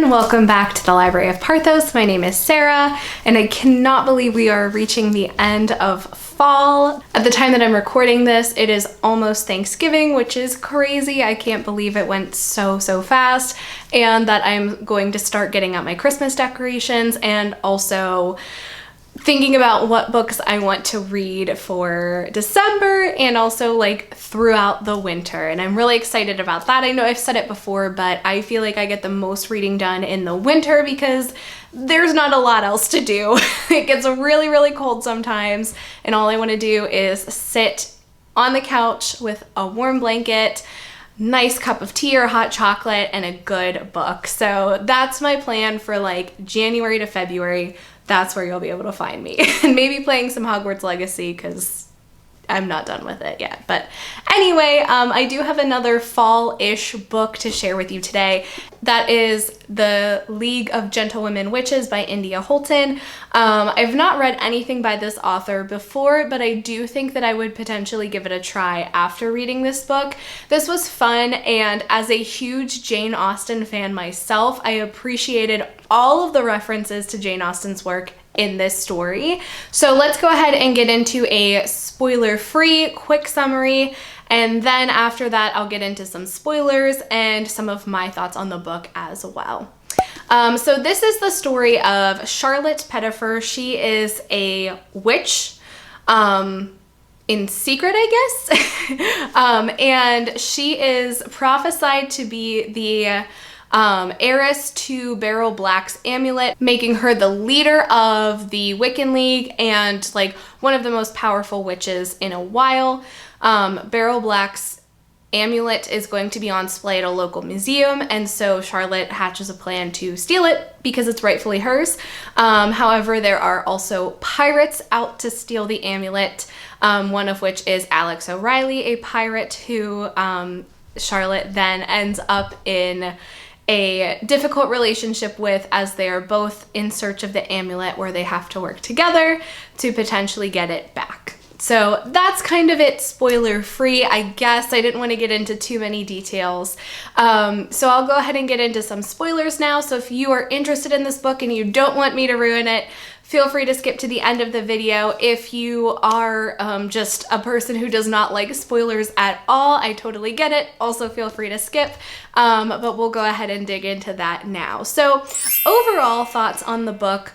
everyone, welcome back to the Library of Parthos. My name is Sarah, and I cannot believe we are reaching the end of fall. At the time that I'm recording this, it is almost Thanksgiving, which is crazy. I can't believe it went so fast, and that I'm going to start getting out my Christmas decorations and also thinking about what books I want to read for December and also like throughout the winter. And I'm really excited about that. I know I've said it before, but I feel like I get the most reading done in the winter because there's not a lot else to do. It gets really cold sometimes, and all I want to do is sit on the couch with a warm blanket, nice cup of tea or hot chocolate, and a good book. So that's my plan for like January to February. That's where you'll be able to find me. And maybe playing some Hogwarts Legacy because I'm not done with it yet. But anyway, I do have another fall-ish book to share with you today. That is the League of Gentlewomen Witches by India Holton. I've not read anything by this author before, but I do think that I would potentially give it a try after reading this book. This was fun, and as a huge Jane Austen fan myself, I appreciated all of the references to Jane Austen's work in this story. So let's go ahead and get into a spoiler-free quick summary, and then after that I'll get into some spoilers and some of my thoughts on the book as well. So this is the story of Charlotte Pettifer. She is a witch in secret, I guess. And she is prophesied to be the heiress to Beryl Black's amulet, making her the leader of the Wiccan League and like one of the most powerful witches in a while. Beryl Black's amulet is going to be on display at a local museum, and so Charlotte hatches a plan to steal it because it's rightfully hers. However, there are also pirates out to steal the amulet, one of which is Alex O'Reilly, a pirate who Charlotte then ends up in a difficult relationship with, as they are both in search of the amulet, where they have to work together to potentially get it back. So that's kind of it, spoiler free, I guess. I didn't want to get into too many details. So I'll go ahead and get into some spoilers now. So if you are interested in this book and you don't want me to ruin it, feel free to skip to the end of the video. If you are just a person who does not like spoilers at all, I totally get it. Also feel free to skip, but we'll go ahead and dig into that now. So overall thoughts on the book.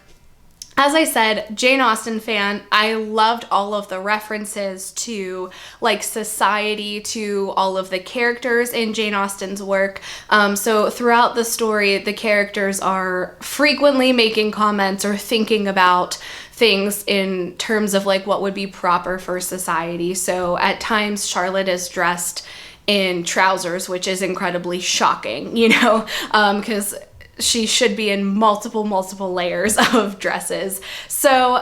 As I said, Jane Austen fan, I loved all of the references to like society, to all of the characters in Jane Austen's work. So throughout the story, the characters are frequently making comments or thinking about things in terms of like what would be proper for society. So at times Charlotte is dressed in trousers, which is incredibly shocking, you know, because she should be in multiple layers of dresses. So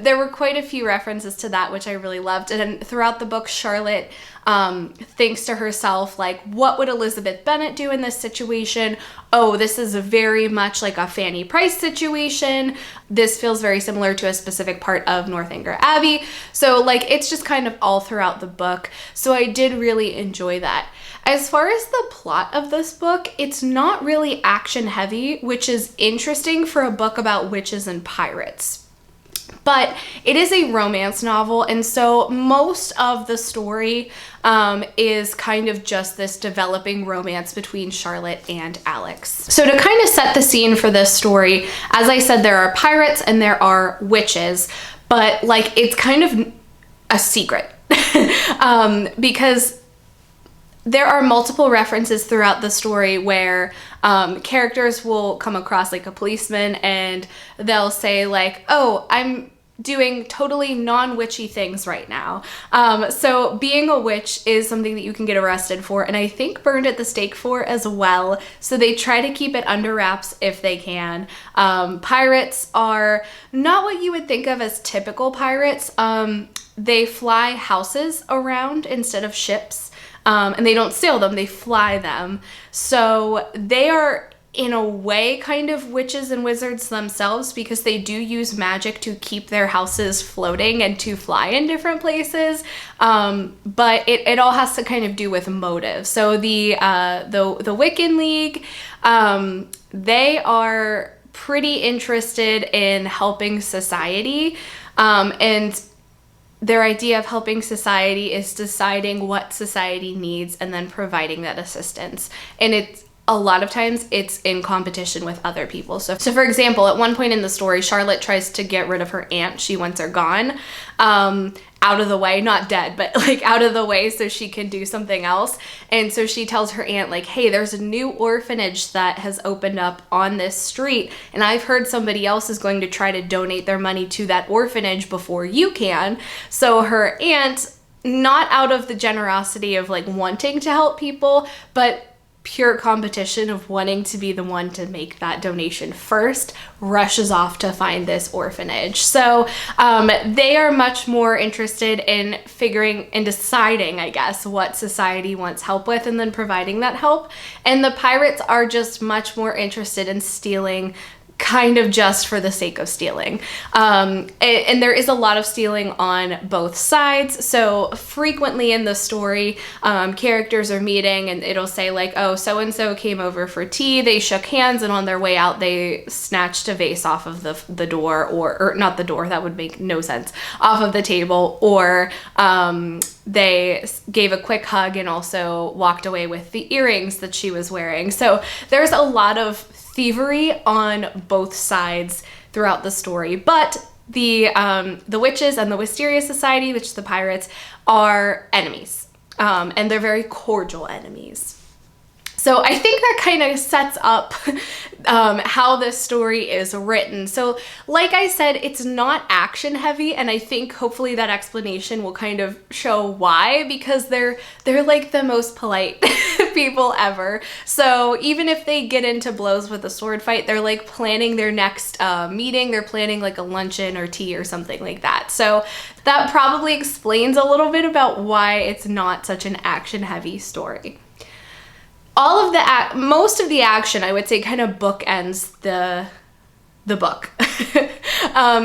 there were quite a few references to that, which I really loved. And throughout the book, Charlotte thinks to herself, like, what would Elizabeth Bennet do in this situation? Oh, this is very much like a Fanny Price situation. This feels very similar to a specific part of Northanger Abbey. So like, it's just kind of all throughout the book. So I did really enjoy that. As far as the plot of this book, it's not really action heavy, which is interesting for a book about witches and pirates. But it is a romance novel, and so most of the story is kind of just this developing romance between Charlotte and Alex. So to kind of set the scene for this story, as I said, there are pirates and there are witches, but like it's kind of a secret because there are multiple references throughout the story where characters will come across like a policeman and they'll say like, oh, I'm doing totally non-witchy things right now. So being a witch is something that you can get arrested for, and I think burned at the stake for as well. So they try to keep it under wraps if they can. Pirates are not what you would think of as typical pirates. They fly houses around instead of ships. And they don't sail them, they fly them. So they are in a way kind of witches and wizards themselves, because they do use magic to keep their houses floating and to fly in different places. But it all has to kind of do with motive. So the Wiccan League, they are pretty interested in helping society, and their idea of helping society is deciding what society needs and then providing that assistance. And a lot of times it's in competition with other people. So for example, at one point in the story, Charlotte tries to get rid of her aunt. She wants her gone, out of the way, not dead, but like out of the way so she can do something else. And so she tells her aunt, like, hey, there's a new orphanage that has opened up on this street, and I've heard somebody else is going to try to donate their money to that orphanage before you can. So her aunt, not out of the generosity of like wanting to help people, but pure competition of wanting to be the one to make that donation first, rushes off to find this orphanage. So they are much more interested in figuring and deciding, I guess, what society wants help with and then providing that help. And the pirates are just much more interested in stealing, kind of just for the sake of stealing. And there is a lot of stealing on both sides. So frequently in the story, characters are meeting and it'll say like, oh, so-and-so came over for tea, they shook hands, and on their way out, they snatched a vase off of the door, or not the door, that would make no sense, off of the table, or they gave a quick hug and also walked away with the earrings that she was wearing. So there's a lot of thievery on both sides throughout the story, but the witches and the Wisteria Society, which is the pirates, are enemies, and they're very cordial enemies. So I think that kind of sets up how this story is written. So like I said, it's not action heavy, and I think hopefully that explanation will kind of show why, because they're like the most polite people ever. So even if they get into blows with a sword fight, they're like planning their next meeting. They're planning like a luncheon or tea or something like that. So that probably explains a little bit about why it's not such an action heavy story. All of most of the action, I would say, kind of bookends the book.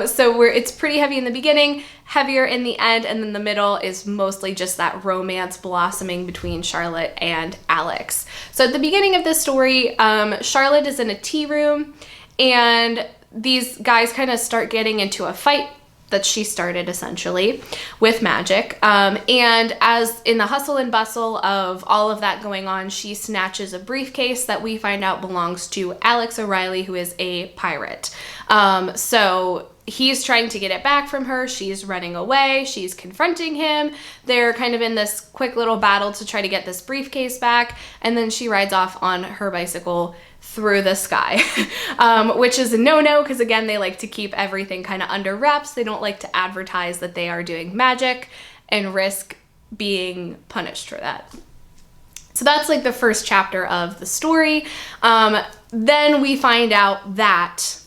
So it's pretty heavy in the beginning, heavier in the end, and then the middle is mostly just that romance blossoming between Charlotte and Alex. So at the beginning of this story, Charlotte is in a tea room, and these guys kind of start getting into a fight that she started essentially with magic. And as in the hustle and bustle of all of that going on, she snatches a briefcase that we find out belongs to Alex O'Reilly, who is a pirate. So he's trying to get it back from her. She's running away. She's confronting him. They're kind of in this quick little battle to try to get this briefcase back. And then she rides off on her bicycle through the sky, which is a no-no, because again, they like to keep everything kind of under wraps. They don't like to advertise that they are doing magic and risk being punished for that. So that's like the first chapter of the story. Then we find out that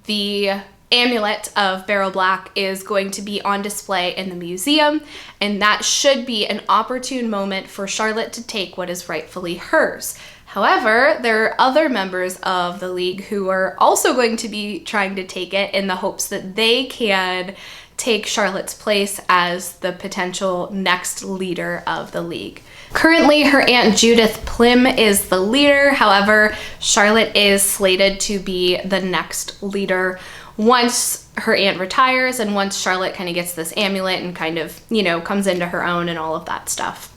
the amulet of Beryl Black is going to be on display in the museum, and that should be an opportune moment for Charlotte to take what is rightfully hers. However, there are other members of the League who are also going to be trying to take it in the hopes that they can take Charlotte's place as the potential next leader of the League. Currently, her Aunt Judith Pym is the leader. However, Charlotte is slated to be the next leader once her aunt retires and once Charlotte kind of gets this amulet and kind of, comes into her own and all of that stuff.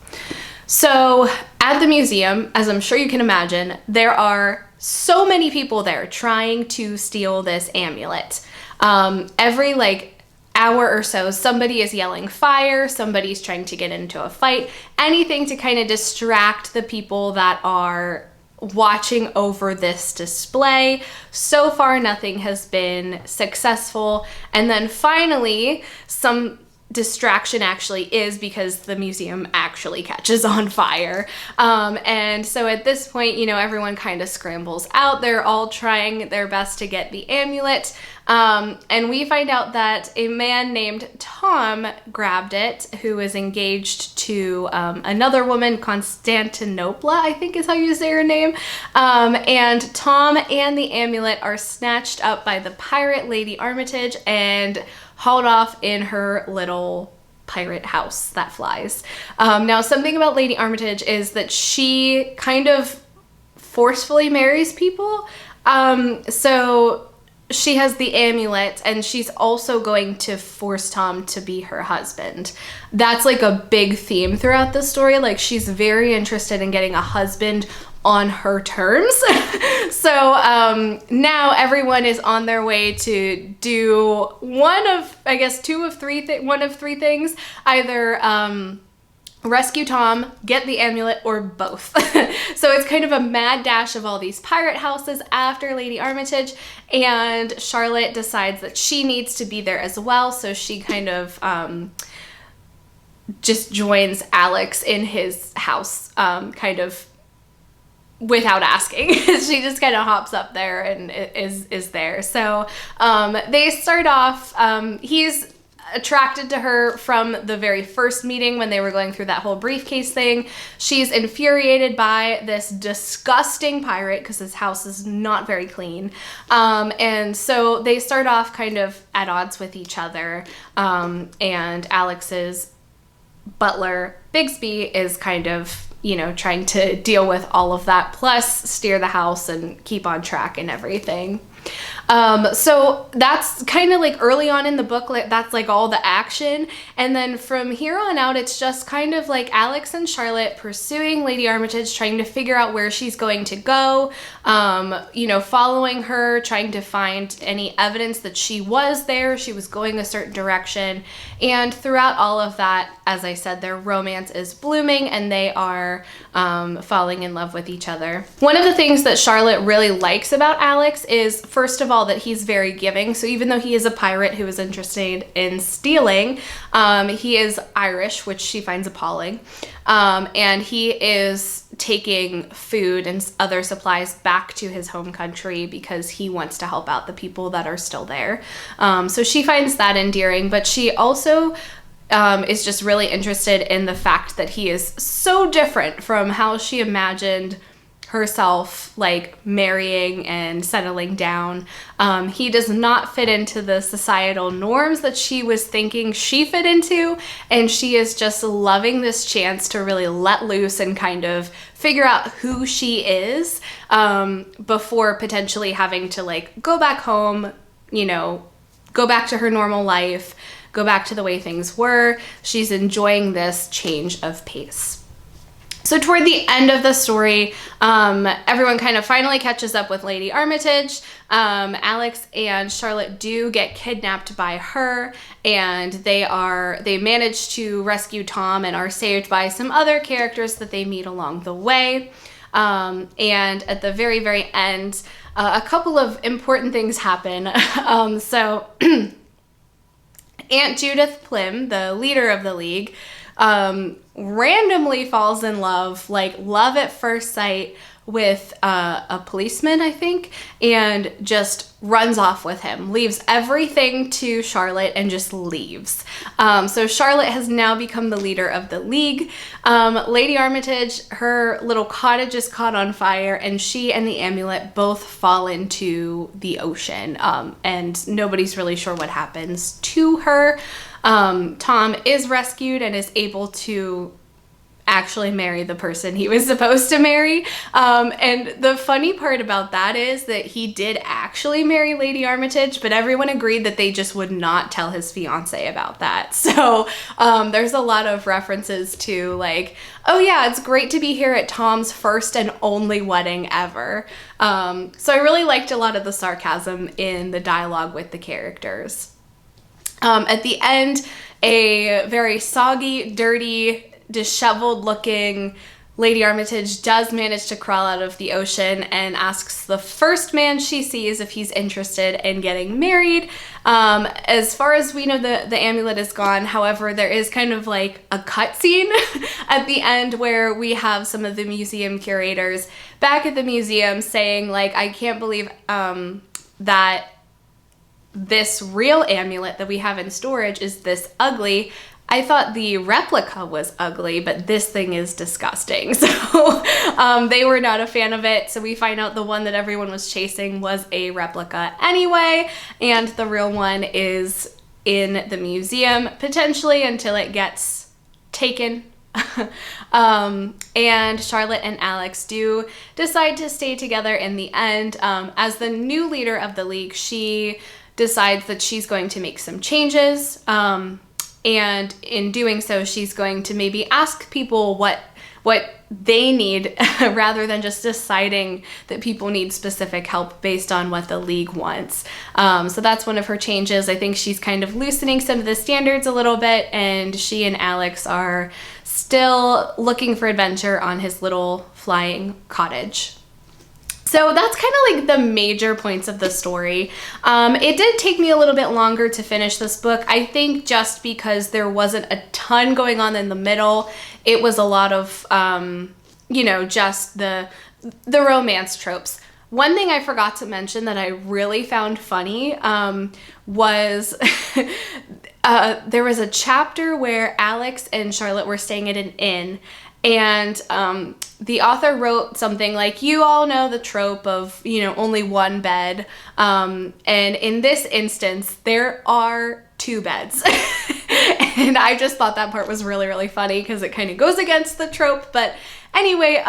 So at the museum, as I'm sure you can imagine, there are so many people there trying to steal this amulet. Every hour or so, somebody is yelling fire, somebody's trying to get into a fight, anything to kind of distract the people that are watching over this display. So far, nothing has been successful. And then finally, some distraction actually is, because the museum actually catches on fire. And so at this point, you know, everyone kind of scrambles out. They're all trying their best to get the amulet. And we find out that a man named Tom grabbed it, who is engaged to another woman, Constantinople, I think is how you say her name. And Tom and the amulet are snatched up by the pirate Lady Armitage and hauled off in her little pirate house that flies. Now, something about Lady Armitage is that she kind of forcefully marries people. So she has the amulet, and she's also going to force Tom to be her husband. That's like a big theme throughout the story. Like, she's very interested in getting a husband on her terms. So now everyone is on their way to do one of three things. Either rescue Tom, get the amulet, or both. So it's kind of a mad dash of all these pirate houses after Lady Armitage, and Charlotte decides that she needs to be there as well, so she kind of just joins Alex in his house, kind of without asking. She just kind of hops up there and is there. So they start off, he's attracted to her from the very first meeting when they were going through that whole briefcase thing. She's infuriated by this disgusting pirate because his house is not very clean. And so they start off kind of at odds with each other. And Alex's butler, Bigsby, is kind of, you know, trying to deal with all of that, plus steer the house and keep on track and everything. So that's kind of like early on in the book, that's like all the action. And then from here on out, it's just kind of like Alex and Charlotte pursuing Lady Armitage, trying to figure out where she's going to go, you know, following her, trying to find any evidence that she was there, she was going a certain direction. And throughout all of that, as I said, their romance is blooming and they are falling in love with each other. One of the things that Charlotte really likes about Alex is, first of all, that he's very giving. So even though he is a pirate who is interested in stealing, he is Irish, which she finds appalling. And he is taking food and other supplies back to his home country because he wants to help out the people that are still there. So she finds that endearing, but she also is just really interested in the fact that he is so different from how she imagined herself, like, marrying and settling down. He does not fit into the societal norms that she was thinking she fit into, and she is just loving this chance to really let loose and kind of figure out who she is, before potentially having to, like, go back home, you know, go back to her normal life, go back to the way things were. She's enjoying this change of pace. So toward the end of the story, everyone kind of finally catches up with Lady Armitage. Alex and Charlotte do get kidnapped by her, and they manage to rescue Tom and are saved by some other characters that they meet along the way. And at the very, very end, a couple of important things happen. So Aunt Judith Plim, the leader of the League, randomly falls in love, like love at first sight, with a policeman, I think, and just runs off with him, leaves everything to Charlotte and just leaves. So Charlotte has now become the leader of the League. Lady Armitage, her little cottage is caught on fire, and she and the amulet both fall into the ocean, and nobody's really sure what happens to her. Tom is rescued and is able to actually marry the person he was supposed to marry. And the funny part about that is that he did actually marry Lady Armitage, but everyone agreed that they just would not tell his fiance about that. So there's a lot of references to, like, oh yeah, it's great to be here at Tom's first and only wedding ever. So I really liked a lot of the sarcasm in the dialogue with the characters. At the end, a very soggy, dirty, disheveled looking Lady Armitage does manage to crawl out of the ocean and asks the first man she sees if he's interested in getting married. As far as we know, the amulet is gone. However, there is kind of like a cutscene at the end where we have some of the museum curators back at the museum saying, like, I can't believe that this real amulet that we have in storage is this ugly. I thought the replica was ugly, but this thing is disgusting. So they were not a fan of it. So we find out the one that everyone was chasing was a replica anyway, and the real one is in the museum, potentially until it gets taken. And Charlotte and Alex do decide to stay together in the end. As the new leader of the League, she decides that she's going to make some changes. And in doing so, she's going to maybe ask people what they need rather than just deciding that people need specific help based on what the League wants. So that's one of her changes. I think she's kind of loosening some of the standards a little bit, and she and Alex are still looking for adventure on his little flying cottage. So that's kind of like the major points of the story. It did take me a little bit longer to finish this book. I think just because there wasn't a ton going on in the middle. It was a lot of, you know, just the romance tropes. One thing I forgot to mention that I really found funny was there was a chapter where Alex and Charlotte were staying at an inn, and the author wrote something like, you all know the trope of, you know, only one bed. And in this instance, there are 2 beds. And I just thought that part was really, really funny because it kind of goes against the trope. But anyway,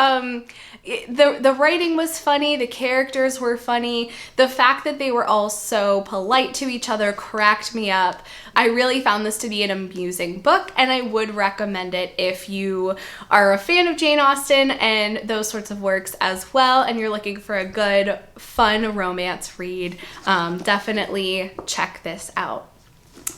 the writing was funny, the characters were funny, the fact that they were all so polite to each other cracked me up. I really found this to be an amusing book, and I would recommend it if you are a fan of Jane Austen and those sorts of works as well, and you're looking for a good, fun romance read. Definitely check this out.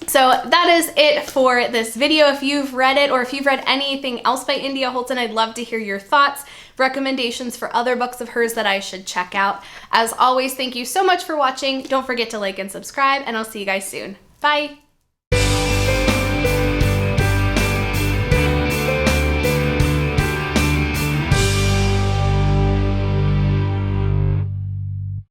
So that is it for this video. If you've read it or if you've read anything else by India Holton, I'd love to hear your thoughts, recommendations for other books of hers that I should check out. As always, thank you so much for watching. Don't forget to like and subscribe, and I'll see you guys soon. Bye!